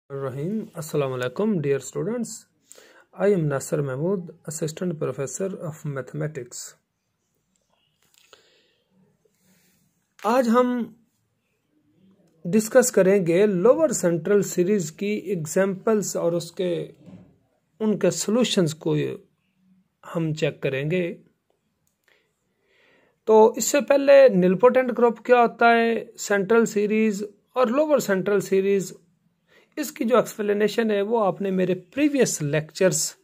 Rahim. Assalamu alaikum, dear students. I am Nasser Mahmood, Assistant Professor of Mathematics. आज हम discuss करेंगे lower central series की examples और उनके सॉल्यूशंस को हम चेक करेंगे। तो इससे पहले निलपोटेंट ग्रुप क्या होता है, सेंट्रल सीरीज और लोअर सेंट्रल सीरीज, इसकी जो एक्सप्लेनेशन है वो आपने मेरे प्रीवियस लेक्चर्स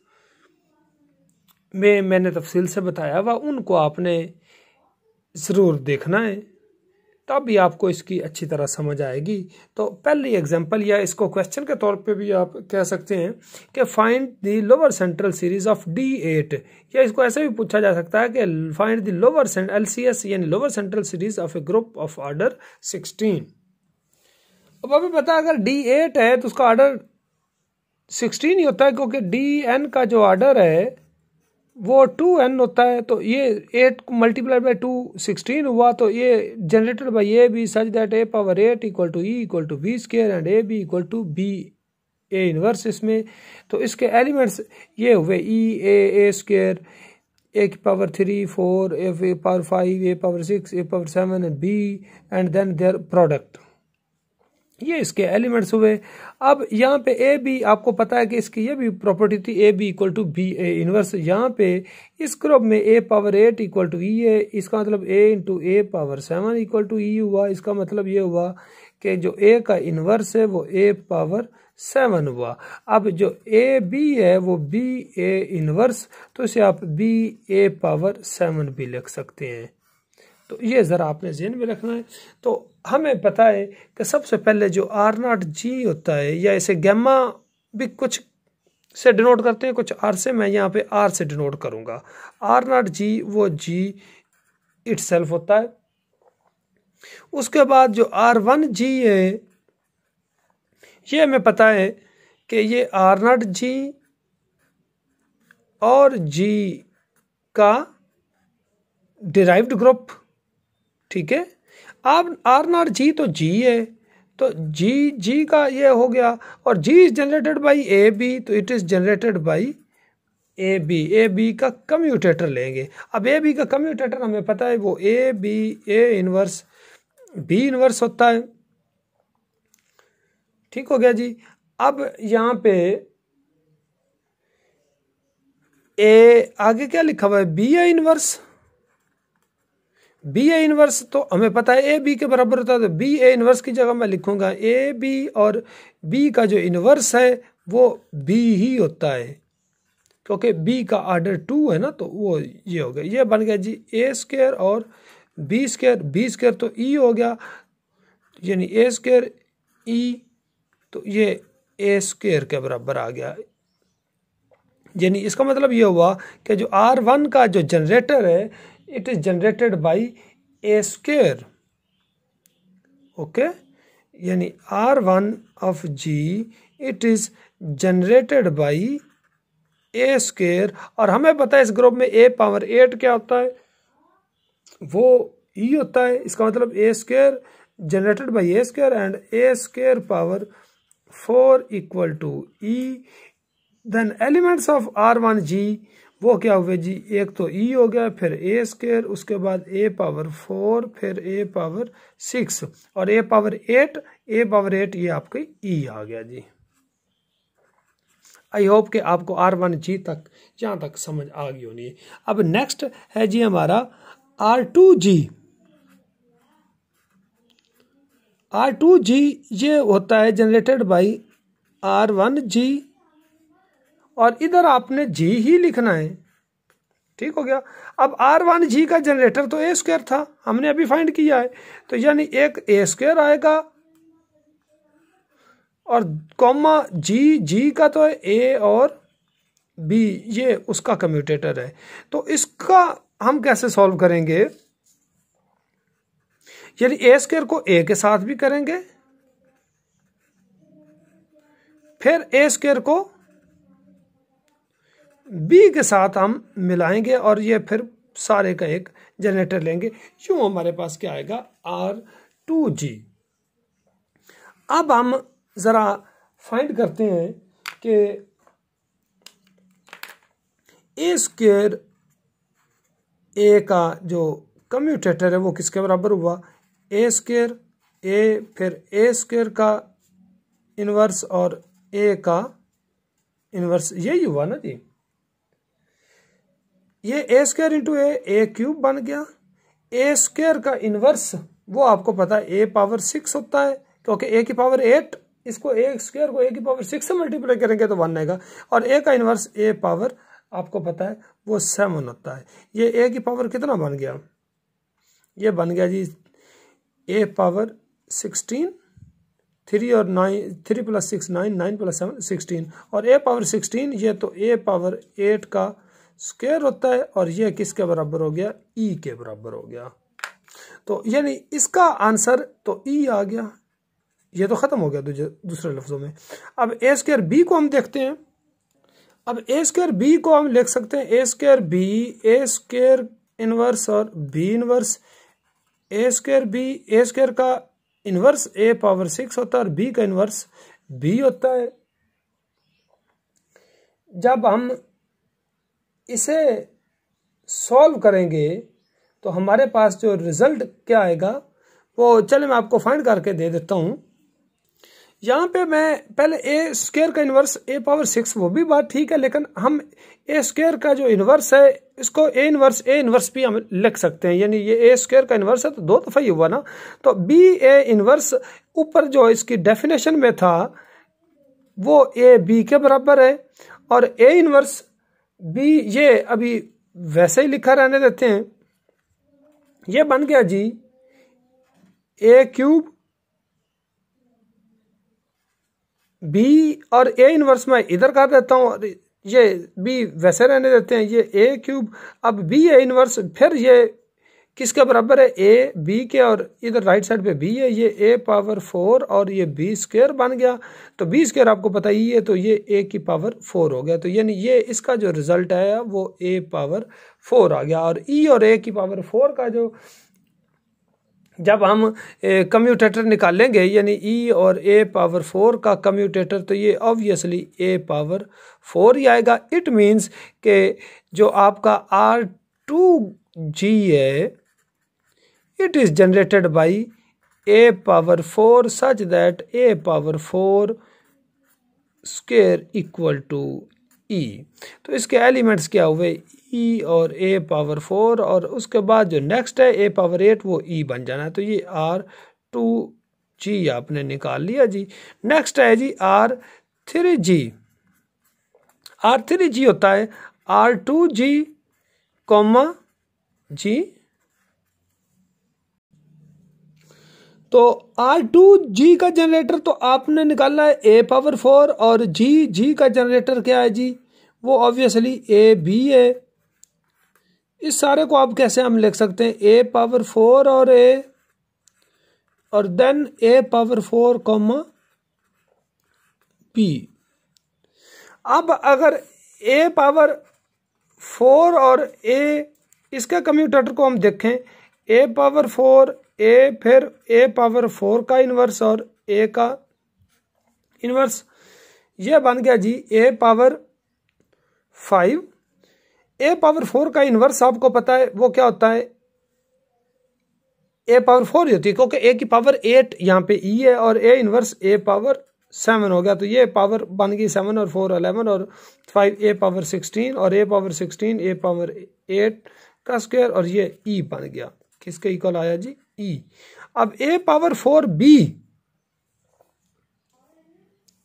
में मैंने तफसील से बताया हुआ, उनको आपने ज़रूर देखना है, तभी आपको इसकी अच्छी तरह समझ आएगी। तो पहली एग्जांपल या इसको क्वेश्चन के तौर पे भी आप कह सकते हैं कि find the lower central series of D8, या इसको ऐसे भी पूछा जा सकता है कि फाइंड द लोअर LCS यानी lower central series of A group of order 16। अब हमें पता है अगर D8 है तो उसका ऑर्डर 16 ही होता है, क्योंकि DN का जो ऑर्डर है वो 2n होता है। तो ये 8 मल्टीप्लाई बाई 2 16 हुआ। तो ये generated by A B such that a power 8 equal to E equal to B square and A B equal to B A inverse इसमें। तो इसके एलिमेंट्स ये हुए ए स्क्वायर, a की power 3 4 a power 5 a power 6 a power 7 and b and then their product, ये इसके elements हुए। अब यहाँ पे ए बी आपको पता है कि इसकी ये भी प्रॉपर्टी थी, a B equal to B A inverse. यहाँ पे इस ग्रुप में a power 8 equal to e है, इसका मतलब a into a power 7 equal to e हुआ। इसका मतलब ये हुआ कि जो ए का इनवर्स है वो ए पावर 7 हुआ। अब जो ए बी है वो बी ए इनवर्स, तो इसे आप बी ए पावर 7 भी लिख सकते हैं। तो ये ज़रा आपने ज़हन में रखना है। तो हमें पता है कि सबसे पहले जो R0G होता है, या इसे गैमा भी कुछ से डिनोट करते हैं, कुछ R से, मैं यहाँ पे R से डिनोट करूँगा। R0G वो G इटसेल्फ होता है। उसके बाद जो R1G है, ये हमें पता है कि ये R0G और G का डिराइव्ड ग्रुप, ठीक है। अब R0G तो G है, तो G का ये हो गया, और G is generated by A b, तो it is generated by A b का कम्यूटेटर लेंगे। अब ए बी का कम्यूटेटर हमें पता है वो A B A inverse B inverse होता है, ठीक हो गया जी। अब यहाँ पे ए आगे क्या लिखा हुआ है, बी ए इनवर्स, बी ए इनवर्स तो हमें पता है ए बी के बराबर होता है। तो बी ए इनवर्स की जगह मैं लिखूंगा ए बी, और बी का जो इनवर्स है वो बी ही होता है, क्योंकि बी का ऑर्डर 2 है ना। तो वो ये हो गया, ये बन गया जी ए स्क्वायर और बी स्क्वायर तो ई हो गया, यानी ए स्क्वायर ई, तो ये ए स्क्वायर के बराबर आ गया। यानी इसका मतलब ये हुआ कि जो R1 का जो जनरेटर है, it is generated by a square, okay. यानी R1 of G it is generated by a square. और हमें पता है इस ग्रुप में a पावर 8 क्या होता है, वो ई होता है। इसका मतलब a square generated by a square and a square power 4 equal to e. Then elements of R1G वो क्या हुए जी, एक तो ई हो गया, फिर ए स्क्वायर, उसके बाद ए पावर 4, फिर ए पावर 6 और ए पावर 8 ये आपके ई आ गया जी। आई होप कि आपको R1G तक यहाँ तक समझ आ गई होनी है। अब नेक्स्ट है जी हमारा R2G। R2G ये होता है जनरेटेड बाई R1G, और इधर आपने G ही लिखना है, ठीक हो गया। अब R1G का जनरेटर तो ए स्क्वायर था, हमने अभी फाइंड किया है, तो यानी एक ए स्क्वायर आएगा और कॉमा G का तो है ए और बी, ये उसका कम्यूटेटर है। तो इसका हम कैसे सॉल्व करेंगे, यानी ए स्क्वायर को ए के साथ भी करेंगे, फिर ए स्क्वायर को बी के साथ हम मिलाएंगे, और ये फिर सारे का एक जनरेटर लेंगे। यूं हमारे पास क्या आएगा, R2G। अब हम जरा फाइंड करते हैं कि ए स्क्वायर ए का जो कम्यूटेटर है वो किसके बराबर हुआ, ए स्क्वायर ए, फिर ए स्क्वायर का इनवर्स और ए का इनवर्स, यही हुआ ना जी। ये ए स्क्वायर इंटू ए क्यूब बन गया। ए स्क्वायर का इनवर्स वो आपको पता है ए पावर 6 होता है, क्योंकि ए की पावर 8, इसको ए स्क्वायर को ए की पावर 6 से मल्टीप्लाई करेंगे तो 1 आएगा। और ए का इनवर्स ए पावर आपको पता है वो 7 होता है। ये ए की पावर कितना बन गया, ये बन गया जी ए पावर 16, 3 और 9, 3 + 6 9, 9 + 7 16, और ए पावर 16 ये तो ए पावर 8 का स्क्वायर होता है, और ये किसके बराबर हो गया, ई के बराबर हो गया। तो यानी इसका आंसर तो ई आ गया, ये तो खत्म हो गया दूसरे लफ्जों में। अब ए स्क्वायर बी को हम देखते हैं। अब ए स्क्वायर बी को हम लिख सकते हैं ए स्क्वायर बी, ए स्क्वायर इनवर्स और बी इनवर्स। ए स्क्वायर बी, ए स्क्वायर का इनवर्स ए पावर 6 होता है और बी का इनवर्स बी होता है। जब हम इसे सॉल्व करेंगे तो हमारे पास जो रिजल्ट क्या आएगा वो चले मैं आपको फाइंड करके दे देता हूं। यहाँ पे मैं पहले ए स्क्वायर का इनवर्स ए पावर 6, वो भी बात ठीक है, लेकिन हम ए स्क्वायर का जो इनवर्स है इसको ए इनवर्स भी हम लिख सकते हैं। यानी ये ए स्क्वायर का इनवर्स है तो 2 दफा ही हुआ ना, तो बी ए इनवर्स ऊपर जो इसकी डेफिनेशन में था वो ए बी के बराबर है, और ए इनवर्स बी ये अभी वैसे ही लिखा रहने देते हैं। ये बन गया जी ए क्यूब बी, और ए इनवर्स में इधर कर देता हूं, और ये बी वैसे रहने देते हैं, ये ए क्यूब। अब बी ए इनवर्स फिर ये किसके बराबर है, ए बी के, और इधर राइट साइड पे बी है, ये ए पावर 4 और ये बी स्क्वायर बन गया। तो बी स्क्वायर आपको पता ही है, तो ये ए की पावर 4 हो गया। तो यानी ये इसका जो रिजल्ट आया वो ए पावर 4 आ गया। और ई और ए की पावर 4 का जो जब हम कम्यूटेटर निकालेंगे, यानी ई और ए पावर 4 का कम्यूटेटर, तो ये ऑब्वियसली ए पावर 4 ही आएगा। इट मीन्स कि जो आपका R2G है, it is generated by a power 4 such that a power 4 square equal to e। तो इसके एलिमेंट्स क्या हुए, e और a पावर 4, और उसके बाद जो नेक्स्ट है a पावर 8 वो e बन जाना है। तो ये R2G आपने निकाल लिया जी। नेक्स्ट है जी R3G। R3G होता है R2G, G। तो R2G का जनरेटर तो आपने निकाला है ए पावर 4, और जी का जनरेटर क्या है जी, वो ऑब्वियसली ए बी है। इस सारे को आप कैसे हम लिख सकते हैं, ए पावर 4 और ए, और देन ए पावर 4 बी। अब अगर ए पावर 4 और ए, इसका कम्यूटेटर को हम देखें, ए पावर 4 ए, फिर ए पावर 4 का इनवर्स और ए का इनवर्स, ये बन गया जी ए पावर 5। ए पावर 4 का इनवर्स आपको पता है वो क्या होता है, ए पावर 4 ही होती है, क्योंकि ए की पावर 8 यहाँ पे ई है, और ए इनवर्स ए पावर 7 हो गया। तो ये पावर बन गई 7 और 4 11 और 5 ए पावर 16, और ए पावर 16 ए पावर 8 का स्क्वायर, और ये ई बन गया। किसके इक्वल आया जी, ई। अब ए पावर 4 बी,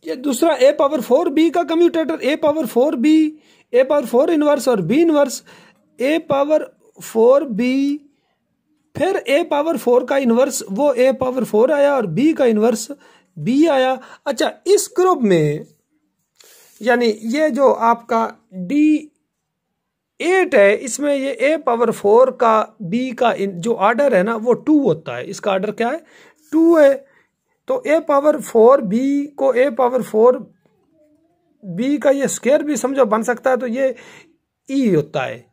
ये दूसरा ए पावर 4 बी का कम्यूटेटर, ए पावर 4 बी, ए पावर 4 इनवर्स और बी इनवर्स, ए पावर 4 बी, फिर ए पावर 4 का इनवर्स वो ए पावर 4 आया, और बी का इनवर्स बी आया। अच्छा, इस ग्रुप में यानी ये जो आपका D8 है, इसमें ये ए पावर 4 का बी का जो ऑर्डर है ना वो 2 होता है। इसका ऑर्डर क्या है, 2 है। तो ए पावर 4 बी को ए पावर 4 बी का ये स्क्वायर भी समझो बन सकता है, तो ये ई होता है।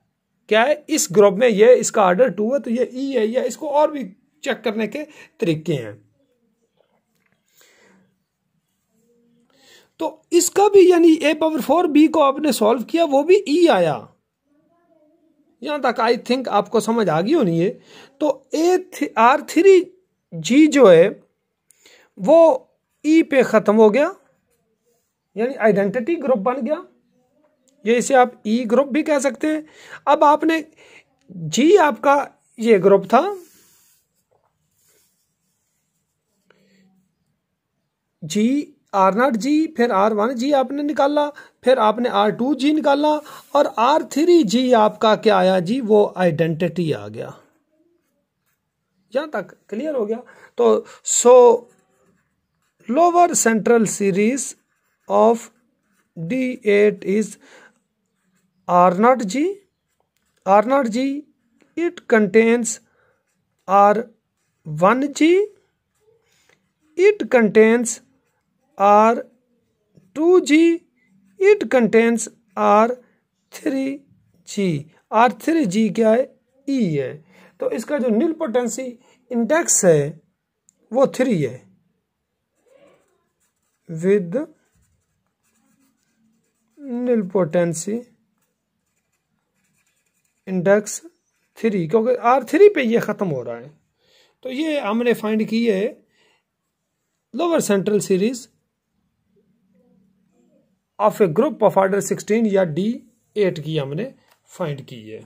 क्या है, इस ग्रुप में ये इसका ऑर्डर 2 है, तो ये ई है। या इसको और भी चेक करने के तरीके हैं। तो इसका भी यानी a⁴ b को आपने सॉल्व किया, वो भी e आया। यहां तक आई थिंक आपको समझ आ गई होनी है। तो R3G जो है वो e पे खत्म हो गया, यानी आइडेंटिटी ग्रुप बन गया। ये इसे आप ई ग्रुप भी कह सकते हैं। अब आपने जी आपका ये ग्रुप था, जी R0G, फिर R1G आपने निकाला, फिर आपने R2G निकाला, और R3G आपका क्या आया जी, वो आइडेंटिटी आ गया। यहां तक क्लियर हो गया। तो lower central series of D8 is R0G. R0G, it contains R1G, it contains R2G, it contains R3G. R3G क्या है, E है। तो इसका जो नीलपोटेंसी इंडेक्स है वो 3 है, विद नीलपोटेंसी इंडेक्स 3, क्योंकि R3 पे ये खत्म हो रहा है। तो ये हमने फाइंड की है lower central series of A group of order 16 या D8 की हमने फाइंड की है।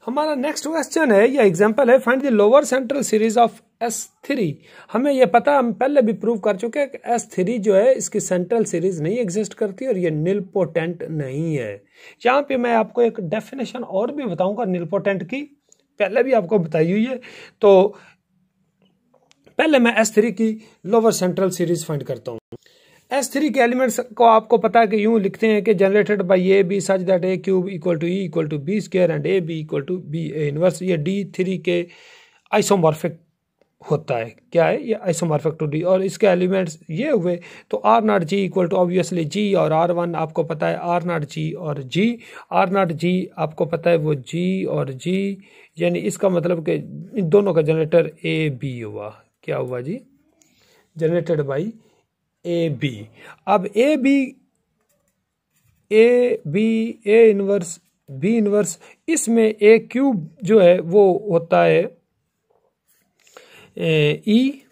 हमारा नेक्स्ट क्वेश्चन है या एग्जांपल है, find the lower central series of S3। हमें यह पता, हम पहले भी प्रूव कर चुके हैं कि S3 जो है इसकी सेंट्रल सीरीज नहीं एग्जिस्ट करती और ये नीलपोटेंट नहीं है। यहाँ पे मैं आपको एक डेफिनेशन और भी बताऊंगा नीलपोटेंट की, पहले भी आपको बताई हुई है। तो पहले मैं S3 की लोअर सेंट्रल सीरीज फाइंड करता हूँ। S3 के एलिमेंट्स को आपको पता है कि यूं लिखते हैं कि generated by A B such that a cube equal to E equal to B square and A B equal to B A inverse. ये D3 के आइसोमॉर्फिक होता है। क्या है ये, आइसोमॉर्फिक टू D। और इसके एलिमेंट्स ये हुए, तो R0G equal to obviously G, और R1 आपको पता है R0G और G। R0G आपको पता है वो G और G, यानी इसका मतलब कि इन दोनों का जनरेटर ए बी हुआ। क्या हुआ जी, जनरेटेड बाई ए बी। अब ए इनवर्स बी इनवर्स, इसमें ए क्यूब जो है वो होता है ई,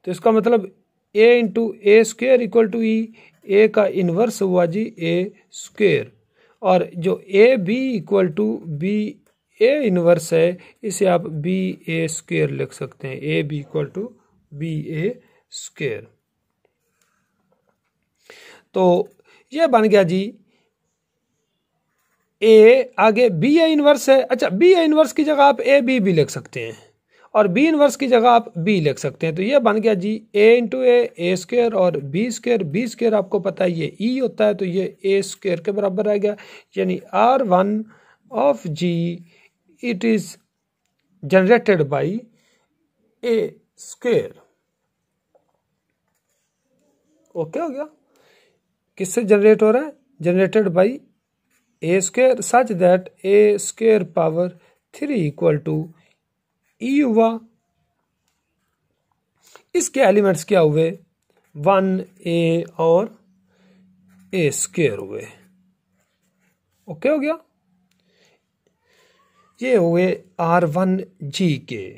तो इसका मतलब a into a square equal to e, a का इनवर्स हुआ जी ए स्क्वेयर, और जो a B equal to B A inverse है इसे आप बी ए स्क्वेयर लिख सकते हैं, a B equal to B a square. तो ये बन गया जी ए, आगे बी ए इनवर्स है। अच्छा, बी ए इनवर्स की जगह आप ए बी भी लिख सकते हैं, और बी इनवर्स की जगह आप बी लिख सकते हैं। तो ये बन गया जी ए इंटू ए स्क्वेयर, और बी स्क्वेयर आपको पता है ये ई होता है, तो ये ए स्क्वेयर के बराबर रह गया। यानी R1 of G it is generated by a square. Okay हो गया, किससे जनरेट हो रहा है, generated by a square such that a square power 3 equal to e हुआ। इसके एलिमेंट्स क्या हुए, 1a और ए स्क्वेयर हुए। ओके हो गया, ये हुए R1G के।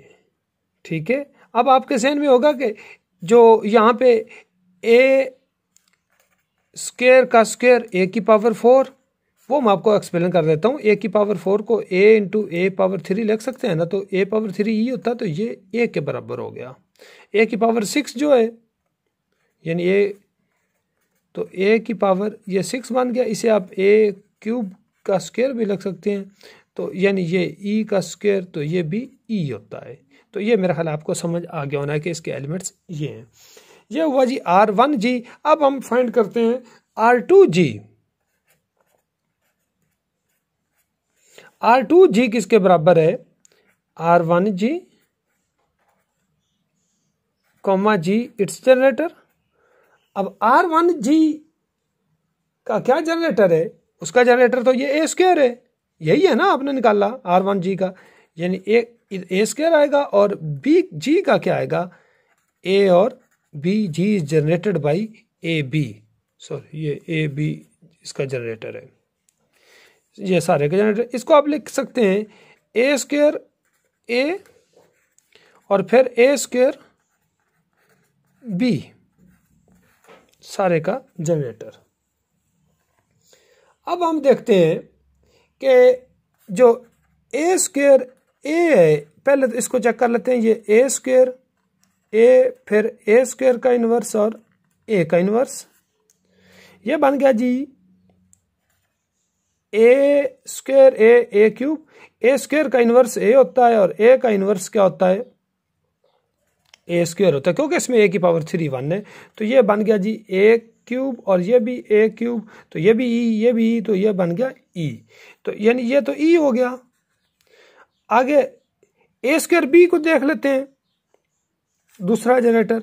ठीक है, अब आपके सहन में होगा कि जो यहां पे ए स्क्वेयर का स्क्वेयर ए की पावर 4, वो मैं आपको एक्सप्लेन कर देता हूँ। ए की पावर 4 को ए इंटू ए पावर 3 लिख सकते हैं ना, तो ए पावर 3 ई होता है, तो ये ए के बराबर हो गया। ए की पावर 6 जो है, यानी ए, तो ए की पावर ये 6 बन गया। इसे आप ए क्यूब का स्क्वायर भी लिख सकते हैं, तो यानी ये ई का स्क्वायर, तो ये भी ई होता है। तो ये मेरा ख्याल आपको समझ आ गया होना है कि इसके एलिमेंट्स ये हैं। ये हुआ जी R1G। अब हम फाइंड करते हैं R2G। R2G किसके बराबर है, R1G comma G it's generator. अब R1G का क्या जनरेटर है, उसका जनरेटर तो ये ए स्क्वायर है, यही है ना आपने निकाला R1G का, यानी ए स्क्वायर आएगा, और बी जी का क्या आएगा, ए और B G is generated by A B, sorry ये ए बी इसका जनरेटर है, ये सारे के जनरेटर। इसको आप लिख सकते हैं ए स्क्वायर ए और फिर ए स्क्वायर बी, सारे का जनरेटर। अब हम देखते हैं कि जो ए स्क्वायर ए है, पहले तो इसको चेक कर लेते हैं, ये ए स्क्वायर ए फिर ए स्क्वायर का इन्वर्स और ए का इन्वर्स, ये बन गया जी ए स्क्वायर ए क्यूब। ए स्क्वायर का इन्वर्स ए होता है और ए का इन्वर्स क्या होता है, ए स्क्वायर होता है, क्योंकि इसमें ए की पावर 3 1 है। तो ये बन गया जी ए क्यूब और ये भी ए क्यूब, तो ये भी ई, ये भी ई, तो ये बन गया ई। तो यानी ये तो ई हो गया। आगे ए स्क्वायर बी को देख लेते हैं, दूसरा जनरेटर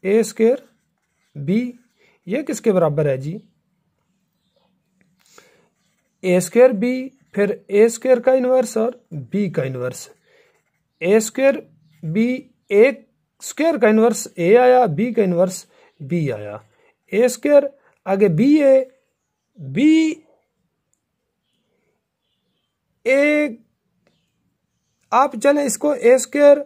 ए स्क्वायर बी, ये किसके बराबर है जी, ए स्क्वायर बी फिर ए स्क्वायर का इन्वर्स और बी का इन्वर्स। ए स्क्वायर बी, ए स्क्वायर का इन्वर्स ए आया, बी का इन्वर्स बी आया, ए स्क्वायर आगे बी ए बी ए, आप चले इसको ए स्क्वायर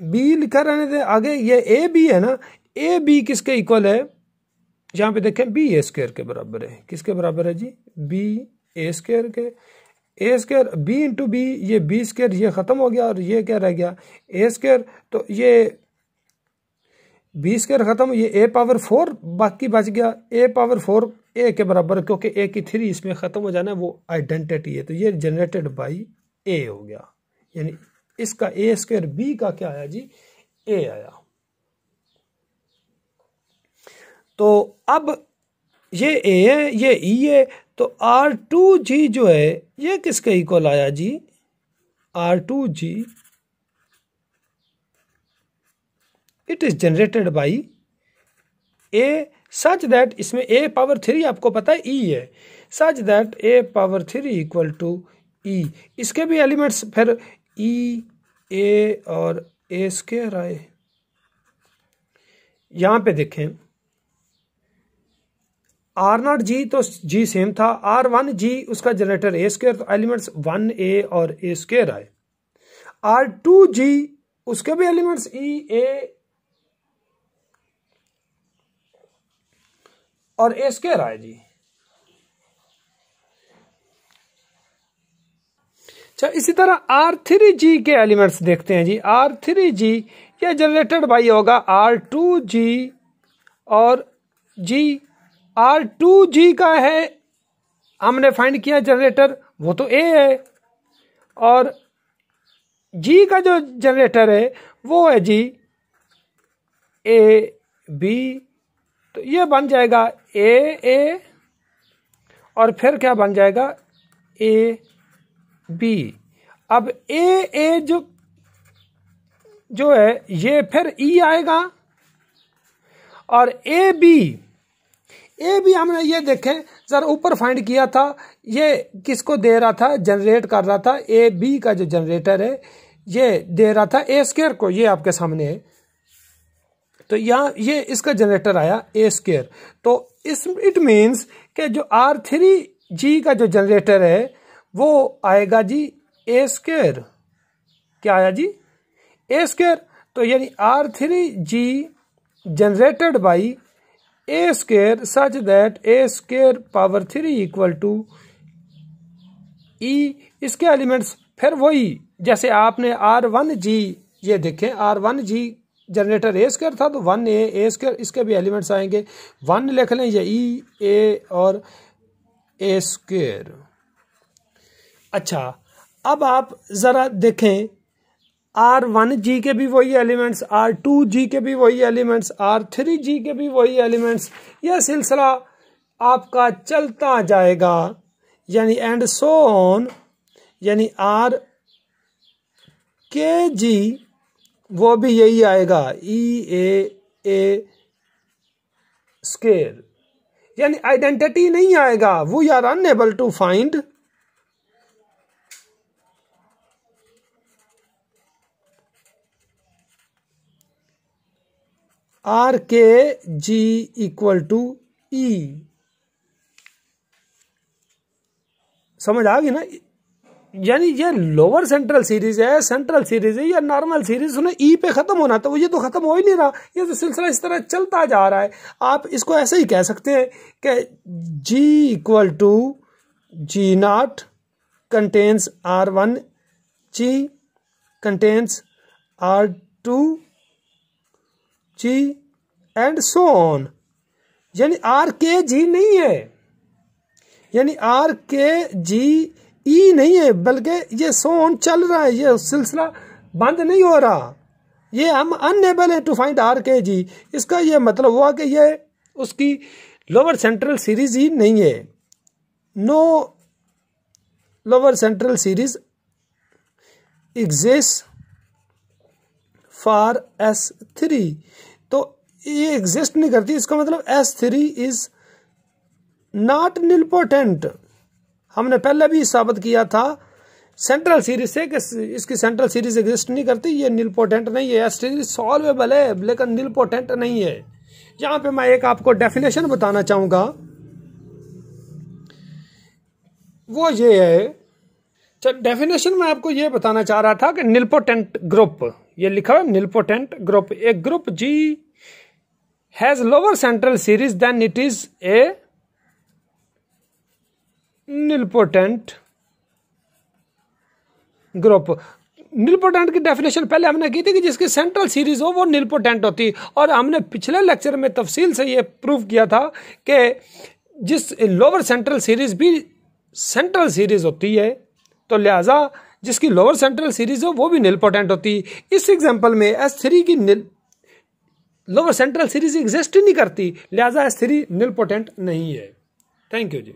बी लिखा रहने दें, आगे ये ए बी है ना, ए बी किसके इक्वल है, यहाँ पे देखें बी ए स्क्वायर के बराबर है, किसके बराबर है जी, बी ए स्क्वायर के। ए स्क्वायर बी इंटू बी, ये बी स्क्वायर ये खत्म हो गया और ये क्या रह गया ए स्क्वायर, तो ये बी स्क्वायर खत्म, ये ए पावर 4 बाकी बच गया, ए पावर 4 ए के बराबर, क्योंकि ए की 3 इसमें खत्म हो जाना है, वो आइडेंटिटी है, तो ये जनरेटेड बाई ए हो गया, यानी इसका ए स्क्वायर बी का क्या आया जी, ए आया। तो अब ये ए है ये ई है, तो R2G जो है ये किसके इक्वल आया जी, R2G it is generated by a such that, इसमें ए पावर 3 आपको पता है ई है, such that a power 3 equal to e. इसके भी एलिमेंट्स फिर ई ए और ए स्क्वायर आए। यहां पे देखें R0G तो G सेम था, R1G उसका जनरेटर ए स्क्वायर, तो एलिमेंट्स 1A और ए स्क्वायर आए। R2G उसके भी एलिमेंट्स ई ए और ए स्क्वायर आए जी। अच्छा, इसी तरह R3G के एलिमेंट्स देखते हैं जी। R3G ये जनरेटेड बाई होगा R2G और G। R2G का है, हमने फाइंड किया जनरेटर, वो तो A है, और G का जो जनरेटर है वो है जी ए बी, तो ये बन जाएगा ए और फिर क्या बन जाएगा ए बी। अब ए जो है ये फिर ई आएगा, और ए बी हमने ये देखें जरा ऊपर फाइंड किया था, ये किसको दे रहा था, जनरेट कर रहा था, ए बी का जो जनरेटर है ये दे रहा था ए स्क्वायर को, ये आपके सामने है, तो यहाँ ये इसका जनरेटर आया ए स्क्वायर। तो इट मीन्स कि जो R3G का जो जनरेटर है वो आएगा जी ए स्क्वायर, क्या आया जी ए स्क्वायर। तो यानी R3G generated by a square such that a square power 3 equal to e. इसके एलिमेंट्स फिर वही जैसे आपने R1G, ये देखें R1G जनरेटर ए स्क्वायर था तो 1A ए स्क्वायर, इसके भी एलिमेंट्स आएंगे 1 लिख लें, ये ई ए और ए स्क्वायर। अच्छा, अब आप जरा देखें R1G के भी वही एलिमेंट्स, R2G के भी वही एलिमेंट्स, R3G के भी वही एलिमेंट्स, यह सिलसिला आपका चलता जाएगा, यानी एंड सो ऑन, यानी RKG वो भी यही आएगा ए स्क्वायर, यानी आइडेंटिटी नहीं आएगा, we are unable to find R के जी इक्वल टू ई। समझ आ गई ना? यानी ये लोअर सेंट्रल सीरीज है, सेंट्रल सीरीज है या नॉर्मल सीरीज, उन्हें ई पे खत्म होना था, वो ये तो खत्म हो ही नहीं रहा, ये तो सिलसिला इस तरह चलता जा रहा है। आप इसको ऐसे ही कह सकते हैं कि G equal to G naught contains R one, G contains R two G and so on. यानी आर के जी नहीं है, यानी आर के जी ई नहीं है, बल्कि ये सो ऑन चल रहा है, ये सिलसिला बंद नहीं हो रहा। ये हम अनएबल है टू फाइंड आर के जी। इसका ये मतलब हुआ कि ये उसकी लोअर सेंट्रल सीरीज ही नहीं है। No lower central series exist for S3। तो ये एग्जिस्ट नहीं करती, इसका मतलब S3 इज नॉट निलपोटेंट। हमने पहले भी साबित किया था सेंट्रल सीरीज से कि इसकी सेंट्रल सीरीज एग्जिस्ट नहीं करती, ये निलपोटेंट नहीं है। S3 सॉल्वेबल है लेकिन निलपोटेंट नहीं है। यहां पे मैं एक आपको डेफिनेशन बताना चाहूंगा, वो ये है। डेफिनेशन में आपको ये बताना चाह रहा था कि निलपोटेंट ग्रुप, ये लिखा है nilpotent group, a group G has lower central series then it is a nilpotent group. Nilpotent की डेफिनेशन पहले हमने की थी कि जिसकी सेंट्रल सीरीज हो वो निलपोटेंट होती, और हमने पिछले लेक्चर में तफसील से ये प्रूव किया था कि जिस लोअर सेंट्रल सीरीज भी सेंट्रल सीरीज होती है, तो लिहाजा जिसकी लोअर सेंट्रल सीरीज हो वो भी निलपोटेंट होती। इस एग्जांपल में S3 की लोअर सेंट्रल सीरीज एग्जिस्ट ही नहीं करती, लिहाजा S3 निलपोटेंट नहीं है। Thank you ji.